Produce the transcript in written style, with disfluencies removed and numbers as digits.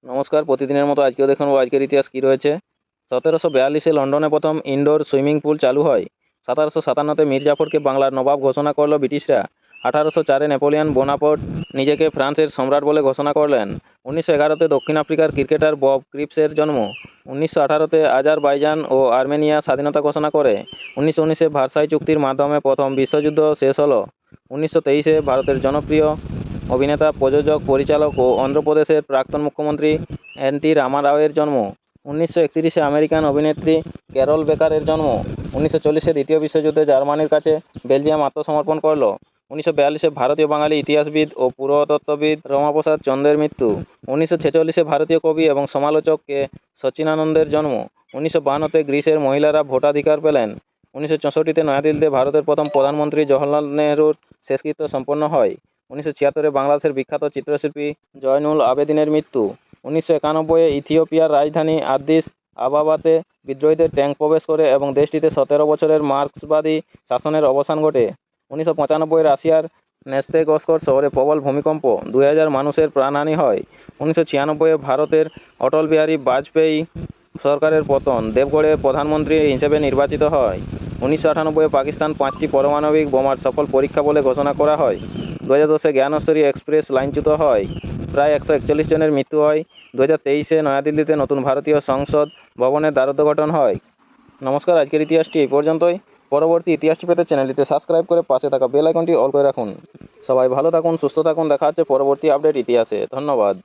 নমস্কার, প্রতিদিনের মতো আজকেও দেখুন আজকের ইতিহাস কী রয়েছে। 1742-এ লন্ডনে প্রথম ইনডোর সুইমিং পুল চালু হয়। 1757-তে মীর জাফরকে বাংলার নবাব ঘোষণা করল ব্রিটিশরা। 1804-এ নেপোলিয়ন বোনাপার্ট নিজেকে ফ্রান্সের সম্রাট বলে ঘোষণা করলেন। 1911-তে দক্ষিণ আফ্রিকার ক্রিকেটার বব ক্রিপসের জন্ম। 1918-তে আজারবাইজান ও আর্মেনিয়া স্বাধীনতা ঘোষণা করে। 1919-এ ভার্সাই চুক্তির মাধ্যমে প্রথম বিশ্বযুদ্ধ শেষ হলো। 1923-এ ভারতের জনপ্রিয় অভিনেতা, প্রযোজক, পরিচালক ও অন্ধ্রপ্রদেশের প্রাক্তন মুখ্যমন্ত্রী এন.টি. রামারাওয়ের জন্ম। 1931-এ আমেরিকান অভিনেত্রী ক্যারল বেকারের জন্ম। 1940-এ দ্বিতীয় বিশ্বযুদ্ধে জার্মানির কাছে বেলজিয়াম আত্মসমর্পণ করল। 1942-এ ভারতীয় বাঙালি ইতিহাসবিদ ও পুরাতত্ত্ববিদ রমাপ্রসাদ চন্দ্রের মৃত্যু। 1946-এ ভারতীয় কবি এবং সমালোচক কে সচ্চিদানন্দের জন্ম। 1952-তে গ্রিসের মহিলারা ভোটাধিকার পেলেন। 1964-তে নয়াদিল্লিতে ভারতের প্রথম প্রধানমন্ত্রী জওহরলাল নেহরুর শেষকৃত্য সম্পন্ন হয়। 1976-এ বাংলাদেশের বিখ্যাত চিত্রশিল্পী জয়নুল আবেদিনের মৃত্যু। 1991-এ ইথিওপিয়ার রাজধানী আদ্দিস আবাবাতে বিদ্রোহীদের ট্যাঙ্ক প্রবেশ করে এবং দেশটিতে 17 বছরের মার্ক্সবাদী শাসনের অবসান ঘটে। 1995-এ রাশিয়ার নেস্তেগস্কর শহরে প্রবল ভূমিকম্প, 2000 মানুষের প্রাণহানি হয়। 1996-এ ভারতের অটল বিহারী বাজপেয়ী সরকারের পতন, দেবগড়ে প্রধানমন্ত্রী হিসেবে নির্বাচিত হয়। 1998-এ পাকিস্তান 5টি পারমাণবিক বোমার সফল পরীক্ষা বলে ঘোষণা করা হয়। 2010-এ জ্ঞানশ্বরী এক্সপ্রেস লাইনচ্যুত হয়, প্রায় 141 জনের মৃত্যু হয়। 2023-এ নয়াদিল্লিতে নতুন ভারতীয় সংসদ ভবনের দ্বারোদ্ঘাটন হয়। নমস্কার, আজকের ইতিহাসটি এই পর্যন্তই। পরবর্তী ইতিহাসটি পেতে চ্যানেলটিতে সাবস্ক্রাইব করে পাশে থাকা বেল আইকনটি অল করে রাখুন। সবাই ভালো থাকুন, সুস্থ থাকুন। দেখা হচ্ছে পরবর্তী আপডেট ইতিহাসে। ধন্যবাদ।